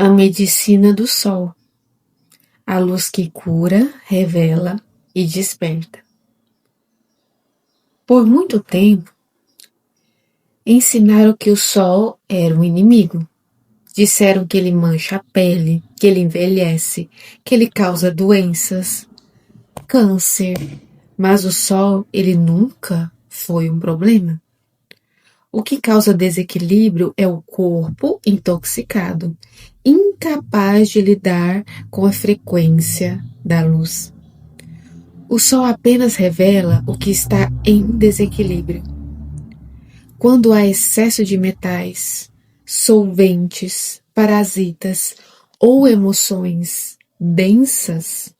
A medicina do sol, a luz que cura, revela e desperta. Por muito tempo, ensinaram que o sol era um inimigo. Disseram que ele mancha a pele, que ele envelhece, que ele causa doenças, câncer. Mas o sol, ele nunca foi um problema. O que causa desequilíbrio é o corpo intoxicado, incapaz de lidar com a frequência da luz. O sol apenas revela o que está em desequilíbrio. Quando há excesso de metais, solventes, parasitas ou emoções densas,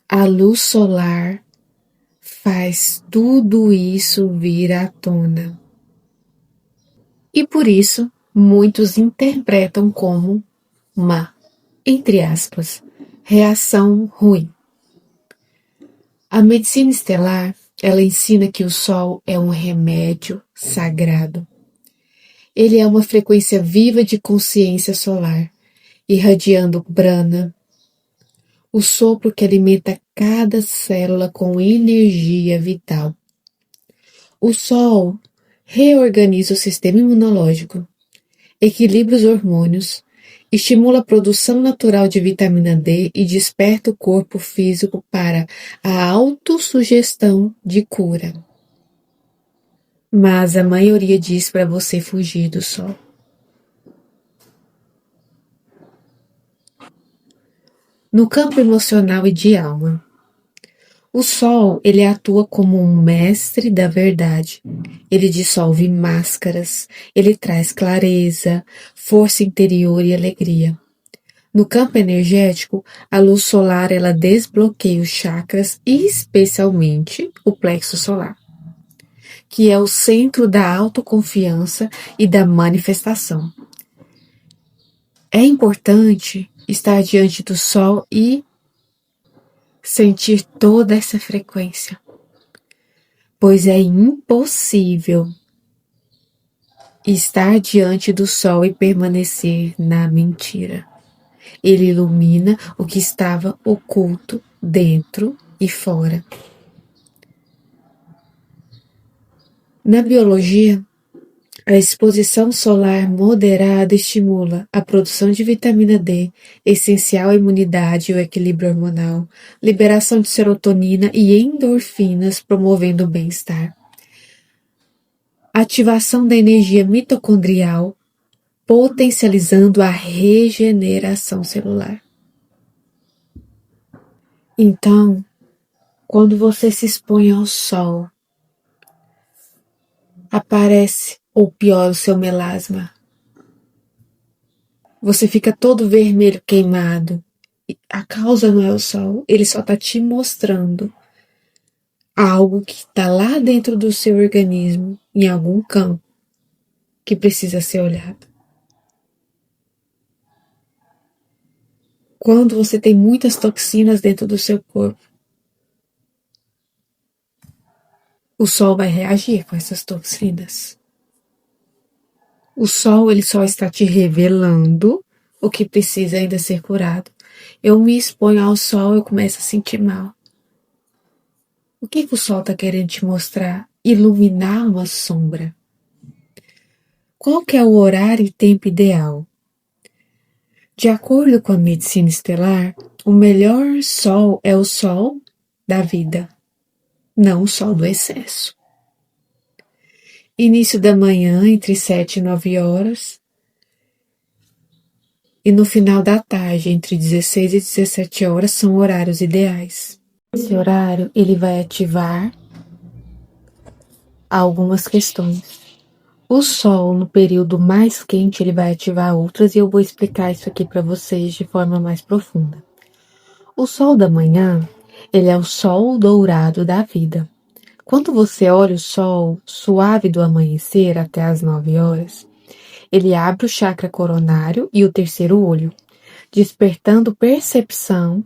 a luz solar faz tudo isso vir à tona. E por isso, muitos interpretam como uma, entre aspas, reação ruim. A medicina estelar, ela ensina que o Sol é um remédio sagrado. Ele é uma frequência viva de consciência solar, irradiando prana, o sopro que alimenta cada célula com energia vital. O Sol reorganiza o sistema imunológico, equilibra os hormônios, estimula a produção natural de vitamina D e desperta o corpo físico para a autossugestão de cura. Mas a maioria diz para você fugir do sol. No campo emocional e de alma, o sol, ele atua como um mestre da verdade. Ele dissolve máscaras, ele traz clareza, força interior e alegria. No campo energético, a luz solar, ela desbloqueia os chakras, especialmente o plexo solar, que é o centro da autoconfiança e da manifestação. É importante estar diante do sol e sentir toda essa frequência, pois é impossível estar diante do sol e permanecer na mentira. Ele ilumina o que estava oculto dentro e fora. Na biologia, a exposição solar moderada estimula a produção de vitamina D, essencial à imunidade e ao equilíbrio hormonal, liberação de serotonina e endorfinas, promovendo o bem-estar. Ativação da energia mitocondrial, potencializando a regeneração celular. Então, quando você se expõe ao sol, aparece ou piora o seu melasma. Você fica todo vermelho, queimado. A causa não é o sol, ele só está te mostrando algo que está lá dentro do seu organismo, em algum campo, que precisa ser olhado. Quando você tem muitas toxinas dentro do seu corpo, o sol vai reagir com essas toxinas. O sol, ele só está te revelando o que precisa ainda ser curado. Eu me exponho ao sol, eu começo a sentir mal. O que o sol está querendo te mostrar? Iluminar uma sombra. Qual que é o horário e tempo ideal? De acordo com a medicina estelar, o melhor sol é o sol da vida, não o sol do excesso. Início da manhã, entre 7 e 9 horas, e no final da tarde, entre 16 e 17 horas, são horários ideais. Esse horário, ele vai ativar algumas questões. O sol, no período mais quente, ele vai ativar outras, e eu vou explicar isso aqui para vocês de forma mais profunda. O sol da manhã, ele é o sol dourado da vida. Quando você olha o sol suave do amanhecer até as 9 horas, ele abre o chakra coronário e o terceiro olho, despertando percepção,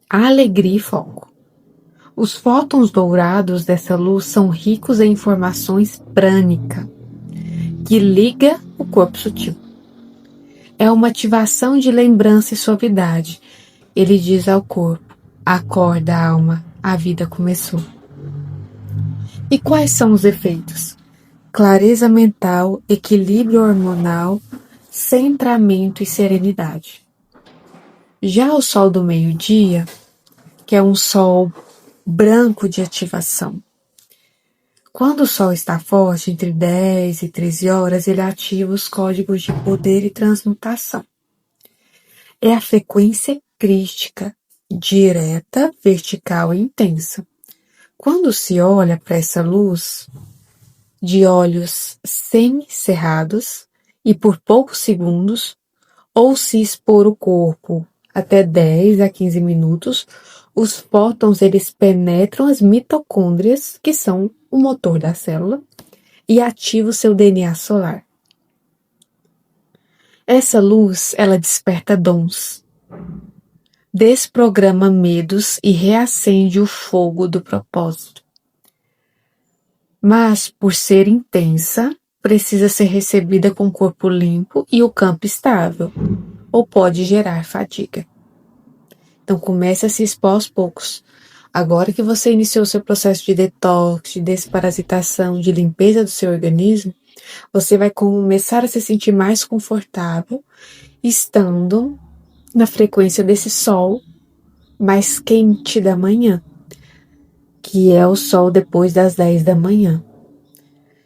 alegria e foco. Os fótons dourados dessa luz são ricos em informações prânica, que liga o corpo sutil. É uma ativação de lembrança e suavidade. Ele diz ao corpo: acorda, alma, a vida começou. E quais são os efeitos? Clareza mental, equilíbrio hormonal, centramento e serenidade. Já o sol do meio-dia, que é um sol branco de ativação. Quando o sol está forte, entre 10 e 13 horas, ele ativa os códigos de poder e transmutação. É a frequência crística, direta, vertical e intensa. Quando se olha para essa luz, de olhos semicerrados e por poucos segundos, ou se expor o corpo até 10 a 15 minutos, os fótons eles penetram as mitocôndrias, que são o motor da célula, e ativam o seu DNA solar. Essa luz, ela desperta dons, desprograma medos e reacende o fogo do propósito. Mas, por ser intensa, precisa ser recebida com o corpo limpo e o campo estável, ou pode gerar fadiga. Então, comece a se expor aos poucos. Agora que você iniciou seu processo de detox, de desparasitação, de limpeza do seu organismo, você vai começar a se sentir mais confortável estando na frequência desse sol mais quente da manhã, que é o sol depois das 10 da manhã.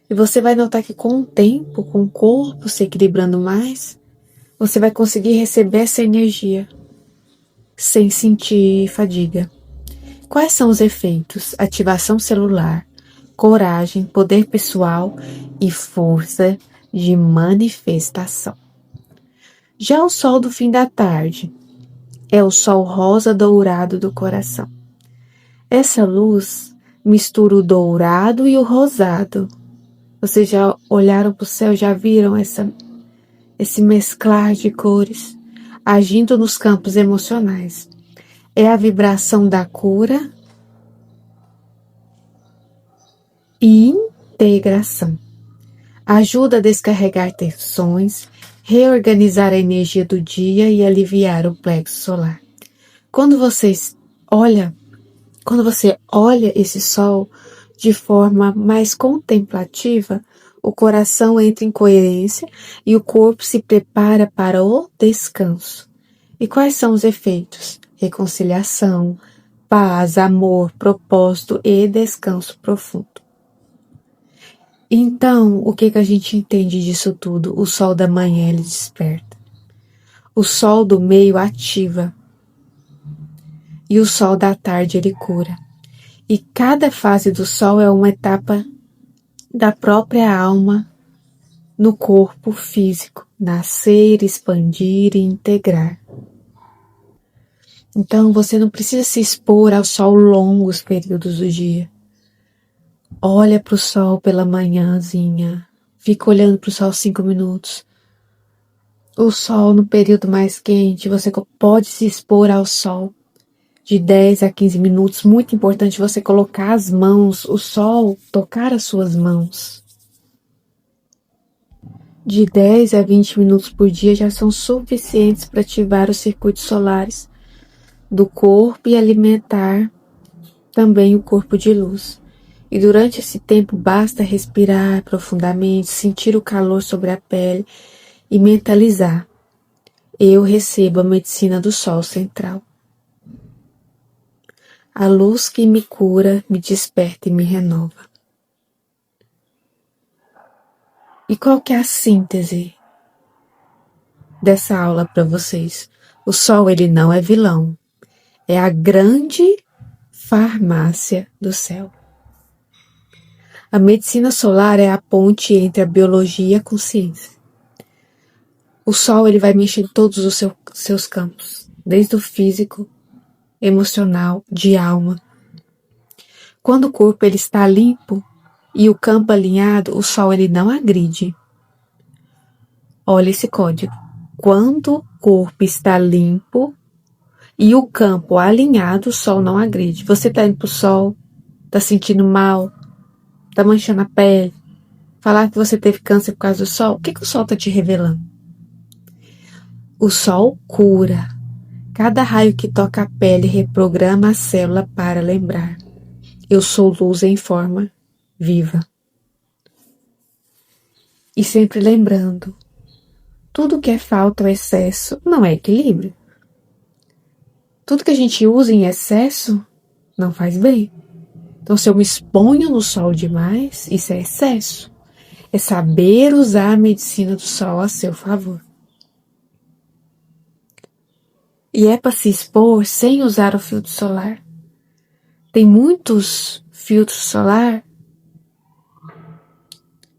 E você vai notar que com o tempo, com o corpo se equilibrando mais, você vai conseguir receber essa energia sem sentir fadiga. Quais são os efeitos? Ativação celular, coragem, poder pessoal e força de manifestação. Já o sol do fim da tarde é o sol rosa dourado do coração. Essa luz mistura o dourado e o rosado. Vocês já olharam para o céu, já viram esse mesclar de cores agindo nos campos emocionais. É a vibração da cura e integração. Ajuda a descarregar tensões, reorganizar a energia do dia e aliviar o plexo solar. Quando você olha esse sol de forma mais contemplativa, o coração entra em coerência e o corpo se prepara para o descanso. E quais são os efeitos? Reconciliação, paz, amor, propósito e descanso profundo. Então, o que a gente entende disso tudo? O sol da manhã ele desperta. O sol do meio ativa. E o sol da tarde ele cura. E cada fase do sol é uma etapa da própria alma no corpo físico. Nascer, expandir e integrar. Então, você não precisa se expor ao sol longos períodos do dia. Olha para o sol pela manhãzinha. Fica olhando para o sol 5 minutos. O sol no período mais quente, você pode se expor ao sol de 10 a 15 minutos. Muito importante você colocar as mãos, o sol tocar as suas mãos. De 10 a 20 minutos por dia já são suficientes para ativar os circuitos solares do corpo e alimentar também o corpo de luz. E durante esse tempo basta respirar profundamente, sentir o calor sobre a pele e mentalizar: eu recebo a medicina do sol central. A luz que me cura, me desperta e me renova. E qual que é a síntese dessa aula para vocês? O sol ele não é vilão. É a grande farmácia do céu. A medicina solar é a ponte entre a biologia e a consciência. O sol ele vai mexer em todos os seus campos, desde o físico, emocional, de alma. Quando o corpo ele está limpo e o campo alinhado, o sol ele não agride. Olha esse código. Quando o corpo está limpo e o campo alinhado, o sol não agride. Você está indo pro sol, está sentindo mal, está manchando a pele, falar que você teve câncer por causa do sol, o que o sol está te revelando? O sol cura. Cada raio que toca a pele reprograma a célula para lembrar. Eu sou luz em forma viva. E sempre lembrando, tudo que é falta ou excesso não é equilíbrio. Tudo que a gente usa em excesso não faz bem. Então, se eu me exponho no sol demais, isso é excesso. É saber usar a medicina do sol a seu favor. E é para se expor sem usar o filtro solar. Tem muitos filtros solar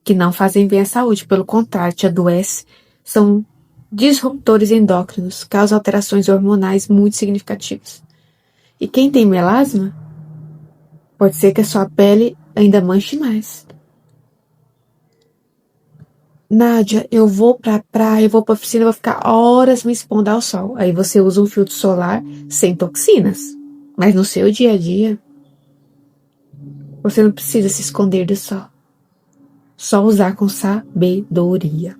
que não fazem bem à saúde, pelo contrário, te adoece. São disruptores endócrinos, causam alterações hormonais muito significativas. E quem tem melasma, pode ser que a sua pele ainda manche mais. Nádia, eu vou pra praia, eu vou pra piscina, eu vou ficar horas me expondo ao sol. Aí você usa um filtro solar sem toxinas. Mas no seu dia a dia, você não precisa se esconder do sol. Só usar com sabedoria.